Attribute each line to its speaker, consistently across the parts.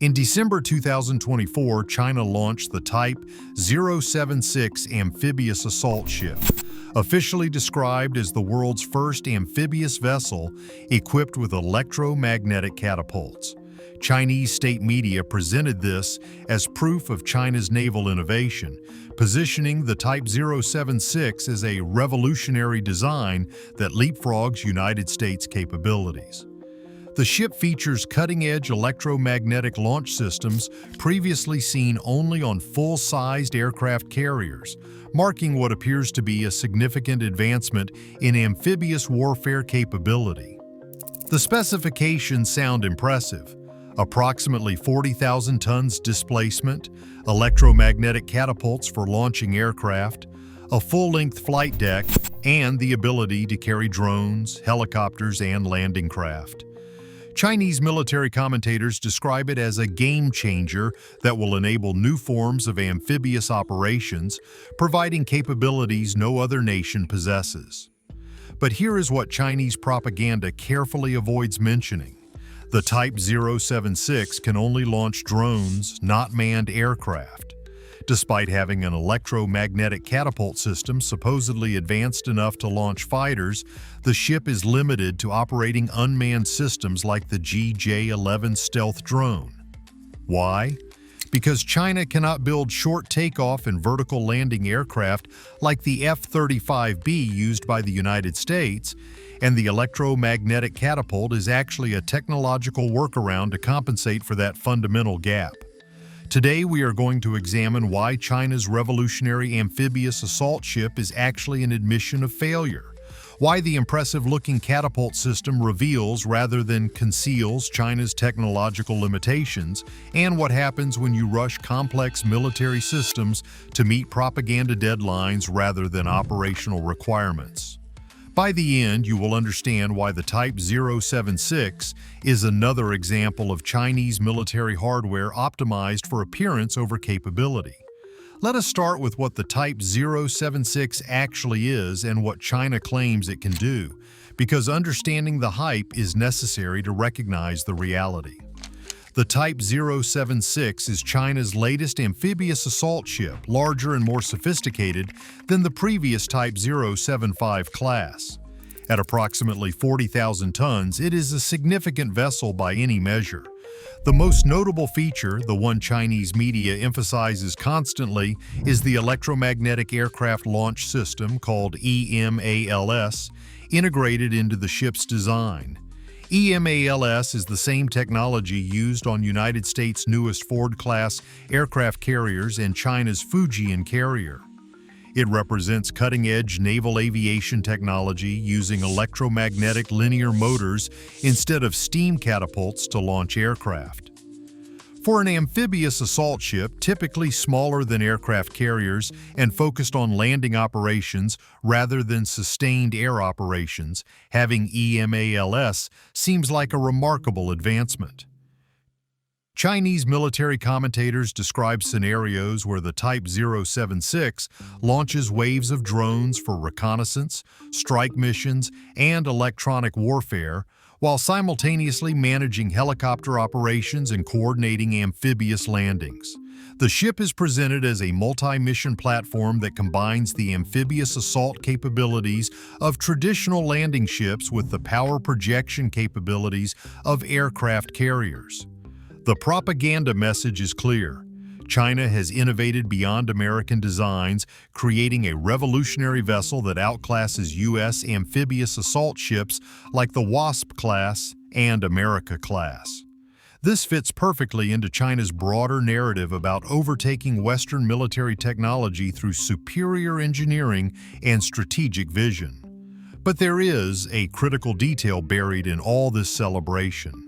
Speaker 1: In December 2024, China launched the Type 076 amphibious assault ship, officially described as the world's first amphibious vessel equipped with electromagnetic catapults. Chinese state media presented this as proof of China's naval innovation, positioning the Type 076 as a revolutionary design that leapfrogs United States capabilities. The ship features cutting-edge electromagnetic launch systems previously seen only on full-sized aircraft carriers, marking what appears to be a significant advancement in amphibious warfare capability. The specifications sound impressive: approximately 40,000 tons displacement, electromagnetic catapults for launching aircraft, a full-length flight deck, and the ability to carry drones, helicopters, and landing craft. Chinese military commentators describe it as a game-changer that will enable new forms of amphibious operations, providing capabilities no other nation possesses. But here is what Chinese propaganda carefully avoids mentioning. The Type 076 can only launch drones, not manned aircraft. Despite having an electromagnetic catapult system supposedly advanced enough to launch fighters, the ship is limited to operating unmanned systems like the GJ-11 stealth drone. Why? Because China cannot build short takeoff and vertical landing aircraft like the F-35B used by the United States, and the electromagnetic catapult is actually a technological workaround to compensate for that fundamental gap. Today we are going to examine why China's revolutionary amphibious assault ship is actually an admission of failure, why the impressive-looking catapult system reveals rather than conceals China's technological limitations, and what happens when you rush complex military systems to meet propaganda deadlines rather than operational requirements. By the end, you will understand why the Type 076 is another example of Chinese military hardware optimized for appearance over capability. Let us start with what the Type 076 actually is and what China claims it can do, because understanding the hype is necessary to recognize the reality. The Type 076 is China's latest amphibious assault ship, larger and more sophisticated than the previous Type 075 class. At approximately 40,000 tons, it is a significant vessel by any measure. The most notable feature, the one Chinese media emphasizes constantly, is the electromagnetic aircraft launch system called EMALS, integrated into the ship's design. EMALS is the same technology used on United States' newest Ford-class aircraft carriers and China's Fujian carrier. It represents cutting-edge naval aviation technology using electromagnetic linear motors instead of steam catapults to launch aircraft. For an amphibious assault ship, typically smaller than aircraft carriers and focused on landing operations rather than sustained air operations, having EMALS seems like a remarkable advancement. Chinese military commentators describe scenarios where the Type 076 launches waves of drones for reconnaissance, strike missions, and electronic warfare, while simultaneously managing helicopter operations and coordinating amphibious landings. The ship is presented as a multi-mission platform that combines the amphibious assault capabilities of traditional landing ships with the power projection capabilities of aircraft carriers. The propaganda message is clear. China has innovated beyond American designs, creating a revolutionary vessel that outclasses U.S. amphibious assault ships like the Wasp class and America class. This fits perfectly into China's broader narrative about overtaking Western military technology through superior engineering and strategic vision. But there is a critical detail buried in all this celebration.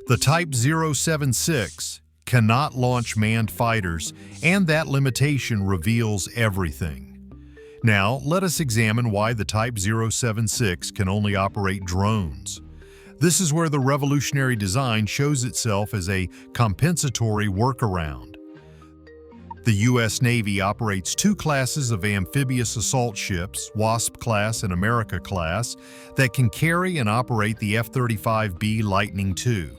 Speaker 1: The Type 076 cannot launch manned fighters, and that limitation reveals everything. Now, let us examine why the Type 076 can only operate drones. This is where the revolutionary design shows itself as a compensatory workaround. The U.S. Navy operates two classes of amphibious assault ships, Wasp class and America class, that can carry and operate the F-35B Lightning II.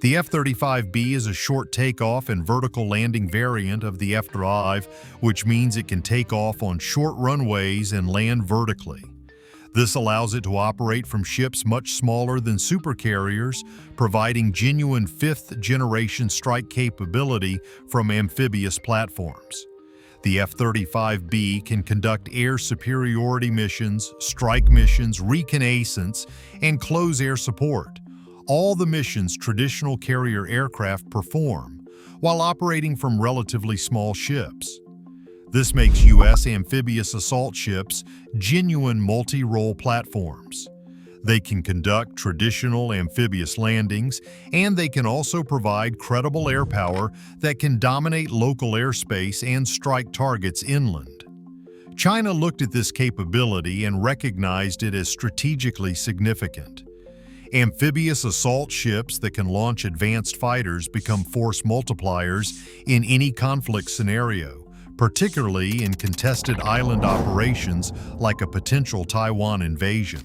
Speaker 1: The F-35B is a short takeoff and vertical landing variant of the F-35, which means it can take off on short runways and land vertically. This allows it to operate from ships much smaller than supercarriers, providing genuine fifth-generation strike capability from amphibious platforms. The F-35B can conduct air superiority missions, strike missions, reconnaissance, and close air support, all the missions traditional carrier aircraft perform, while operating from relatively small ships. This makes U.S. amphibious assault ships genuine multi-role platforms. They can conduct traditional amphibious landings, and they can also provide credible air power that can dominate local airspace and strike targets inland. China looked at this capability and recognized it as strategically significant. Amphibious assault ships that can launch advanced fighters become force multipliers in any conflict scenario, particularly in contested island operations like a potential Taiwan invasion.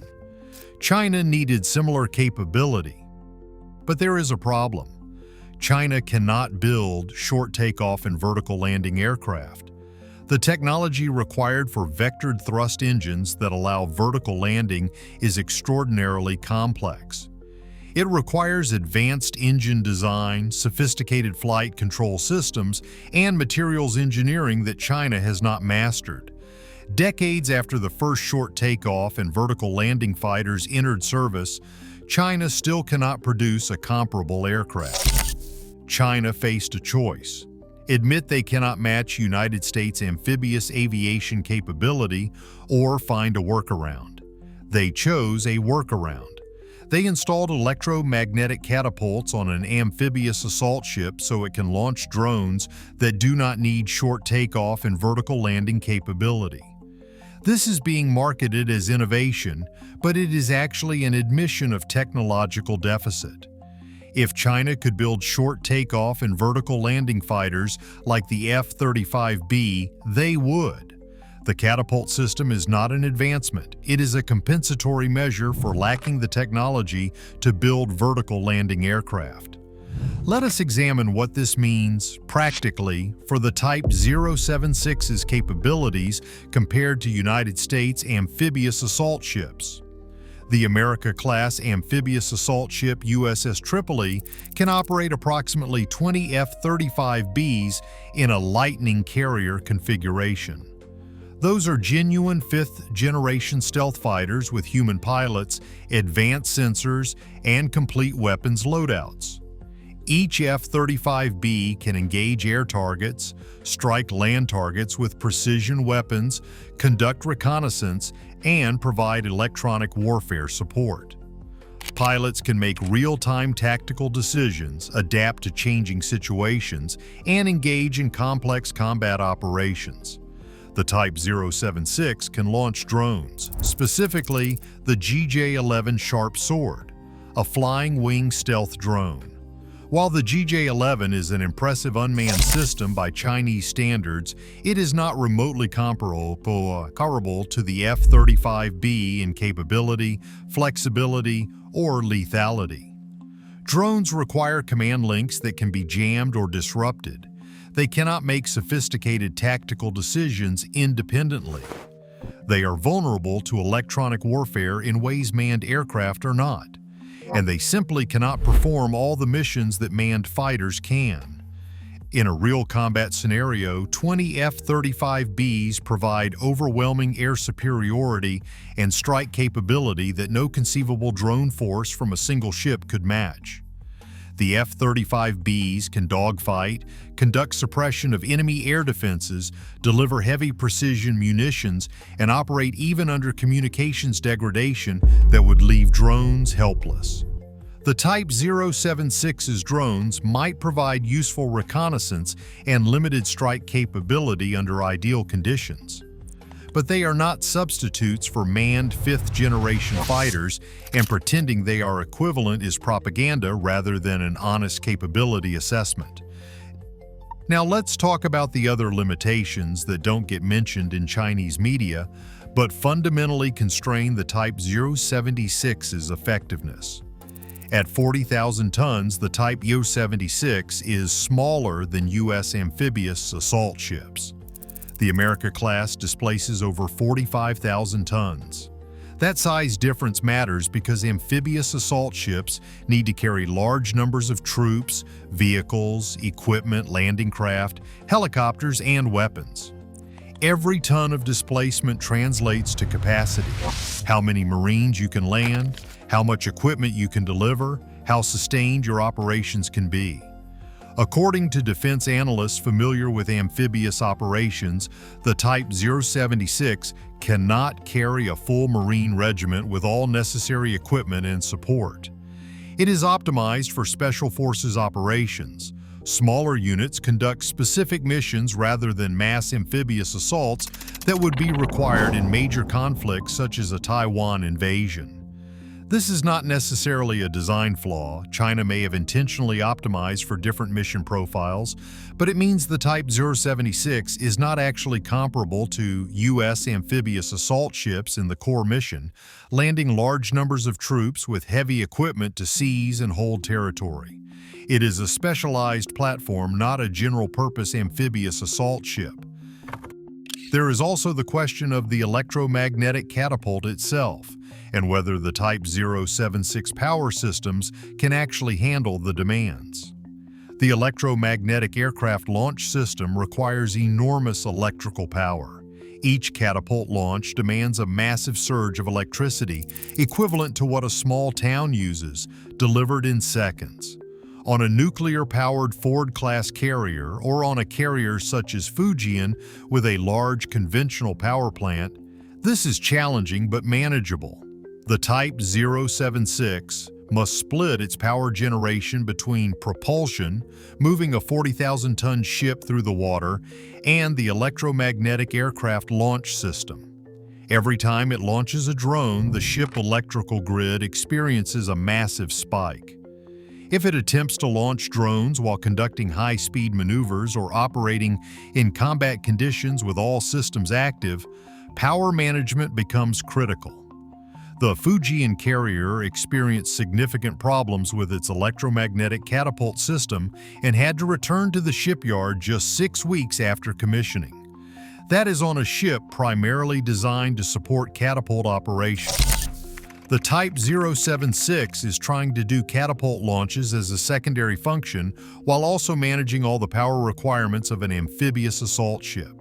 Speaker 1: China needed similar capability. But there is a problem. China cannot build short takeoff and vertical landing aircraft. The technology required for vectored thrust engines that allow vertical landing is extraordinarily complex. It requires advanced engine design, sophisticated flight control systems, and materials engineering that China has not mastered. Decades after the first short takeoff and vertical landing fighters entered service, China still cannot produce a comparable aircraft. China faced a choice: admit they cannot match United States amphibious aviation capability, or find a workaround. They chose a workaround. They installed electromagnetic catapults on an amphibious assault ship so it can launch drones that do not need short takeoff and vertical landing capability. This is being marketed as innovation, but it is actually an admission of technological deficit. If China could build short takeoff and vertical landing fighters like the F-35B, they would. The catapult system is not an advancement. It is a compensatory measure for lacking the technology to build vertical landing aircraft. Let us examine what this means, practically, for the Type 076's capabilities compared to United States amphibious assault ships. The America-class amphibious assault ship USS Tripoli can operate approximately 20 F-35Bs in a Lightning carrier configuration. Those are genuine fifth-generation stealth fighters with human pilots, advanced sensors, and complete weapons loadouts. Each F-35B can engage air targets, strike land targets with precision weapons, conduct reconnaissance, and provide electronic warfare support. Pilots can make real-time tactical decisions, adapt to changing situations, and engage in complex combat operations. The Type 076 can launch drones, specifically the GJ-11 Sharp Sword, a flying-wing stealth drone. While the GJ-11 is an impressive unmanned system by Chinese standards, it is not remotely comparable to the F-35B in capability, flexibility, or lethality. Drones require command links that can be jammed or disrupted. They cannot make sophisticated tactical decisions independently. They are vulnerable to electronic warfare in ways manned aircraft are not, and they simply cannot perform all the missions that manned fighters can. In a real combat scenario, 20 F-35Bs provide overwhelming air superiority and strike capability that no conceivable drone force from a single ship could match. The F-35Bs can dogfight, conduct suppression of enemy air defenses, deliver heavy precision munitions, and operate even under communications degradation that would leave drones helpless. The Type 076's drones might provide useful reconnaissance and limited strike capability under ideal conditions. But they are not substitutes for manned fifth-generation fighters, and pretending they are equivalent is propaganda rather than an honest capability assessment. Now let's talk about the other limitations that don't get mentioned in Chinese media, but fundamentally constrain the Type 076's effectiveness. At 40,000 tons, the Type Yo-76 is smaller than U.S. amphibious assault ships. The America-class displaces over 45,000 tons. That size difference matters because amphibious assault ships need to carry large numbers of troops, vehicles, equipment, landing craft, helicopters, and weapons. Every ton of displacement translates to capacity: how many Marines you can land, how much equipment you can deliver, how sustained your operations can be. According to defense analysts familiar with amphibious operations, the Type 076 cannot carry a full Marine regiment with all necessary equipment and support. It is optimized for Special Forces operations. Smaller units conduct specific missions rather than mass amphibious assaults that would be required in major conflicts such as a Taiwan invasion. This is not necessarily a design flaw. China may have intentionally optimized for different mission profiles, but it means the Type 076 is not actually comparable to U.S. amphibious assault ships in the core mission, landing large numbers of troops with heavy equipment to seize and hold territory. It is a specialized platform, not a general-purpose amphibious assault ship. There is also the question of the electromagnetic catapult itself, and whether the Type 076 power systems can actually handle the demands. The electromagnetic aircraft launch system requires enormous electrical power. Each catapult launch demands a massive surge of electricity, equivalent to what a small town uses, delivered in seconds. On a nuclear-powered Ford-class carrier, or on a carrier such as Fujian with a large conventional power plant, this is challenging but manageable. The Type 076 must split its power generation between propulsion, moving a 40,000-ton ship through the water, and the electromagnetic aircraft launch system. Every time it launches a drone, the ship electrical grid experiences a massive spike. If it attempts to launch drones while conducting high-speed maneuvers or operating in combat conditions with all systems active, power management becomes critical. The Fujian carrier experienced significant problems with its electromagnetic catapult system and had to return to the shipyard just 6 weeks after commissioning. That is on a ship primarily designed to support catapult operations. The Type 076 is trying to do catapult launches as a secondary function while also managing all the power requirements of an amphibious assault ship.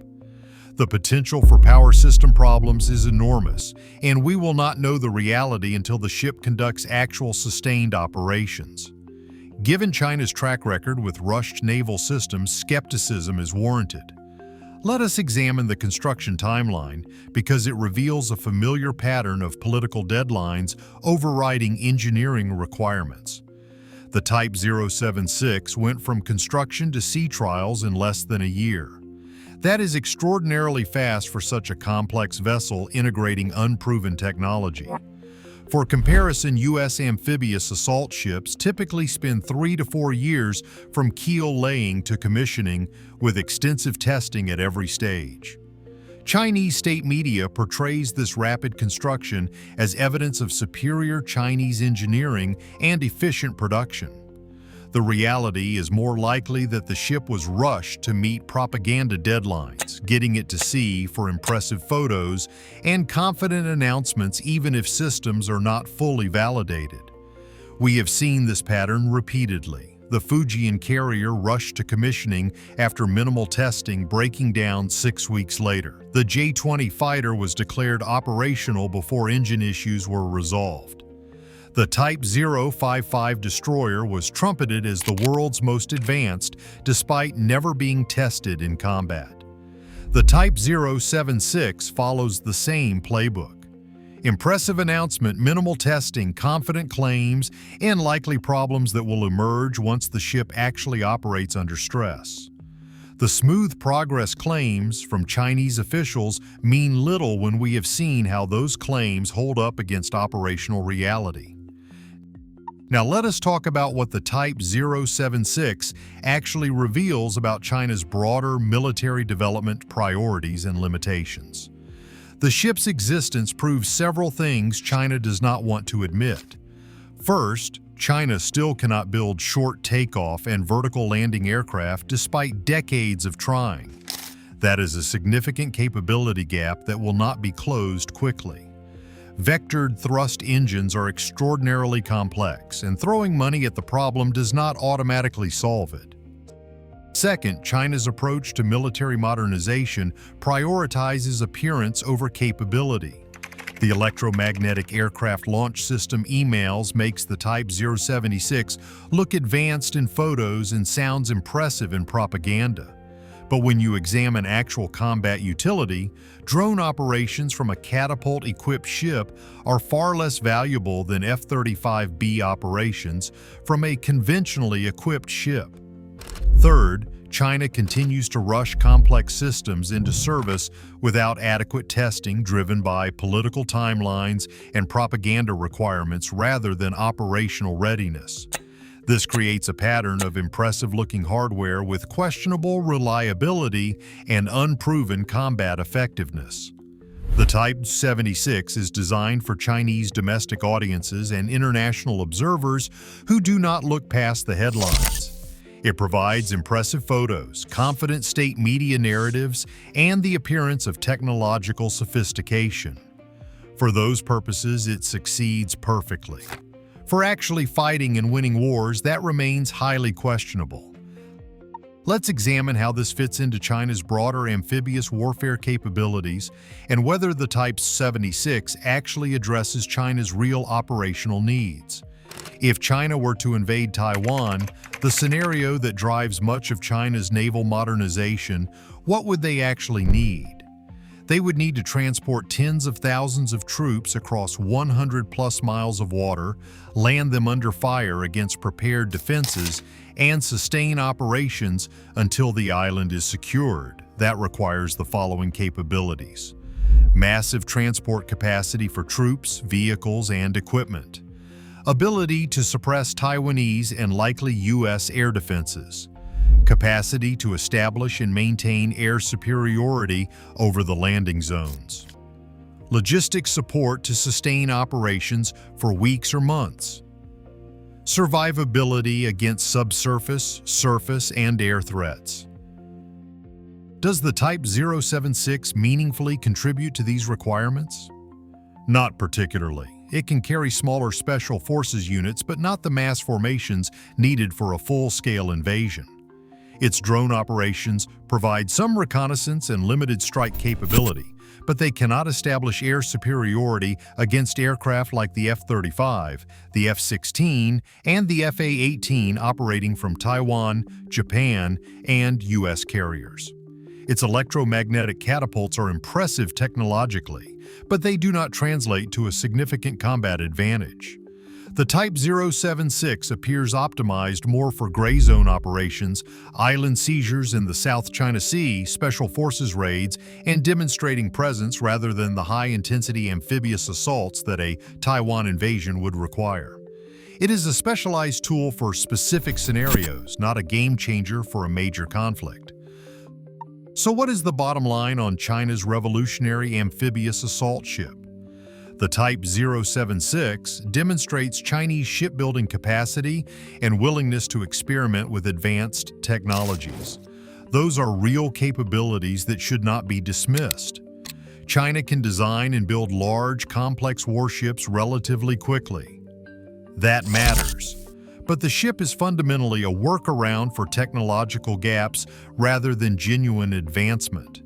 Speaker 1: The potential for power system problems is enormous, and we will not know the reality until the ship conducts actual sustained operations. Given China's track record with rushed naval systems, skepticism is warranted. Let us examine the construction timeline because it reveals a familiar pattern of political deadlines overriding engineering requirements. The Type 076 went from construction to sea trials in less than a year. That is extraordinarily fast for such a complex vessel integrating unproven technology. For comparison, U.S. amphibious assault ships typically spend 3 to 4 years from keel laying to commissioning, with extensive testing at every stage. Chinese state media portrays this rapid construction as evidence of superior Chinese engineering and efficient production. The reality is more likely that the ship was rushed to meet propaganda deadlines, getting it to sea for impressive photos and confident announcements even if systems are not fully validated. We have seen this pattern repeatedly. The Fujian carrier rushed to commissioning after minimal testing, breaking down 6 weeks later. The J-20 fighter was declared operational before engine issues were resolved. The Type 055 destroyer was trumpeted as the world's most advanced, despite never being tested in combat. The Type 076 follows the same playbook. Impressive announcement, minimal testing, confident claims, and likely problems that will emerge once the ship actually operates under stress. The smooth progress claims from Chinese officials mean little when we have seen how those claims hold up against operational reality. Now let us talk about what the Type 076 actually reveals about China's broader military development priorities and limitations. The ship's existence proves several things China does not want to admit. First, China still cannot build short takeoff and vertical landing aircraft despite decades of trying. That is a significant capability gap that will not be closed quickly. Vectored thrust engines are extraordinarily complex, and throwing money at the problem does not automatically solve it. Second, China's approach to military modernization prioritizes appearance over capability. The electromagnetic aircraft launch system EMALS makes the Type 076 look advanced in photos and sounds impressive in propaganda. But when you examine actual combat utility, drone operations from a catapult-equipped ship are far less valuable than F-35B operations from a conventionally equipped ship. Third, China continues to rush complex systems into service without adequate testing driven by political timelines and propaganda requirements rather than operational readiness. This creates a pattern of impressive-looking hardware with questionable reliability and unproven combat effectiveness. The Type 76 is designed for Chinese domestic audiences and international observers who do not look past the headlines. It provides impressive photos, confident state media narratives, and the appearance of technological sophistication. For those purposes, it succeeds perfectly. For actually fighting and winning wars, that remains highly questionable. Let's examine how this fits into China's broader amphibious warfare capabilities and whether the Type 76 actually addresses China's real operational needs. If China were to invade Taiwan, the scenario that drives much of China's naval modernization, what would they actually need? They would need to transport tens of thousands of troops across 100+ miles of water, land them under fire against prepared defenses, and sustain operations until the island is secured. That requires the following capabilities: massive transport capacity for troops, vehicles, and equipment; ability to suppress Taiwanese and likely U.S. air defenses; capacity to establish and maintain air superiority over the landing zones; logistic support to sustain operations for weeks or months; survivability against subsurface, surface, and air threats. Does the Type 076 meaningfully contribute to these requirements? Not particularly. It can carry smaller special forces units, but not the mass formations needed for a full-scale invasion. Its drone operations provide some reconnaissance and limited strike capability, but they cannot establish air superiority against aircraft like the F-35, the F-16, and the F/A-18 operating from Taiwan, Japan, and U.S. carriers. Its electromagnetic catapults are impressive technologically, but they do not translate to a significant combat advantage. The Type 076 appears optimized more for gray zone operations, island seizures in the South China Sea, special forces raids, and demonstrating presence rather than the high-intensity amphibious assaults that a Taiwan invasion would require. It is a specialized tool for specific scenarios, not a game-changer for a major conflict. So what is the bottom line on China's revolutionary amphibious assault ship? The Type 076 demonstrates Chinese shipbuilding capacity and willingness to experiment with advanced technologies. Those are real capabilities that should not be dismissed. China can design and build large, complex warships relatively quickly. That matters. But the ship is fundamentally a workaround for technological gaps rather than genuine advancement.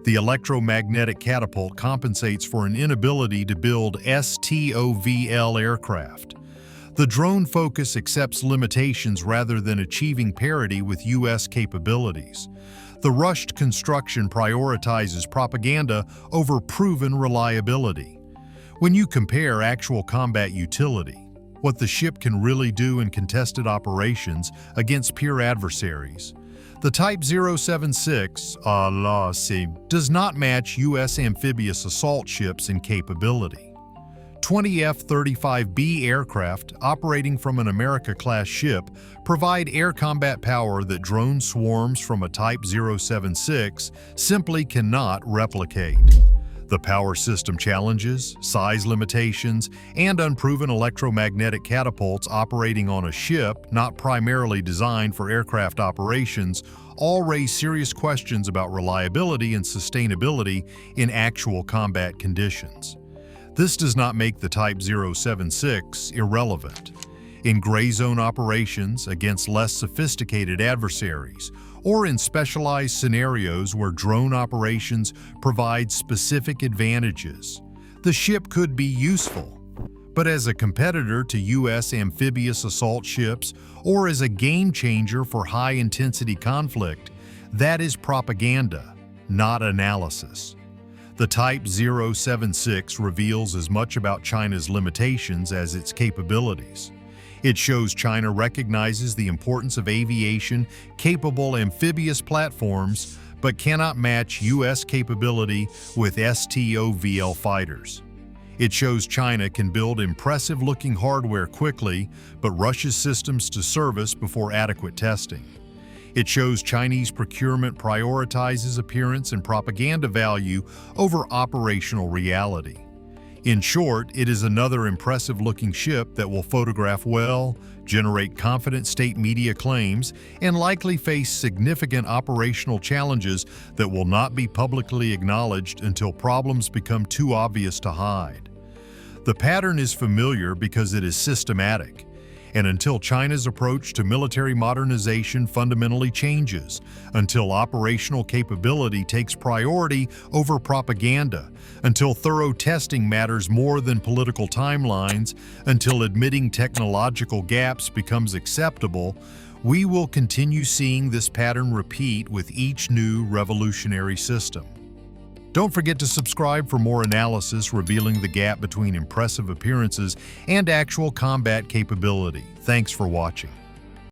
Speaker 1: The electromagnetic catapult compensates for an inability to build STOVL aircraft. The drone focus accepts limitations rather than achieving parity with U.S. capabilities. The rushed construction prioritizes propaganda over proven reliability. When you compare actual combat utility, what the ship can really do in contested operations against peer adversaries, the Type 076 does not match U.S. amphibious assault ships in capability. 20 F-35B aircraft operating from an America-class ship provide air combat power that drone swarms from a Type 076 simply cannot replicate. The power system challenges, size limitations, and unproven electromagnetic catapults operating on a ship not primarily designed for aircraft operations all raise serious questions about reliability and sustainability in actual combat conditions. This does not make the Type 076 irrelevant. In gray zone operations against less sophisticated adversaries, or in specialized scenarios where drone operations provide specific advantages, the ship could be useful. But as a competitor to U.S. amphibious assault ships or as a game changer for high-intensity conflict, that is propaganda, not analysis. The Type 076 reveals as much about China's limitations as its capabilities. It shows China recognizes the importance of aviation-capable amphibious platforms, but cannot match U.S. capability with STOVL fighters. It shows China can build impressive-looking hardware quickly, but rushes systems to service before adequate testing. It shows Chinese procurement prioritizes appearance and propaganda value over operational reality. In short, it is another impressive-looking ship that will photograph well, generate confident state media claims, and likely face significant operational challenges that will not be publicly acknowledged until problems become too obvious to hide. The pattern is familiar because it is systematic, and until China's approach to military modernization fundamentally changes, until operational capability takes priority over propaganda, until thorough testing matters more than political timelines, until admitting technological gaps becomes acceptable, we will continue seeing this pattern repeat with each new revolutionary system. Don't forget to subscribe for more analysis revealing the gap between impressive appearances and actual combat capability. Thanks for watching.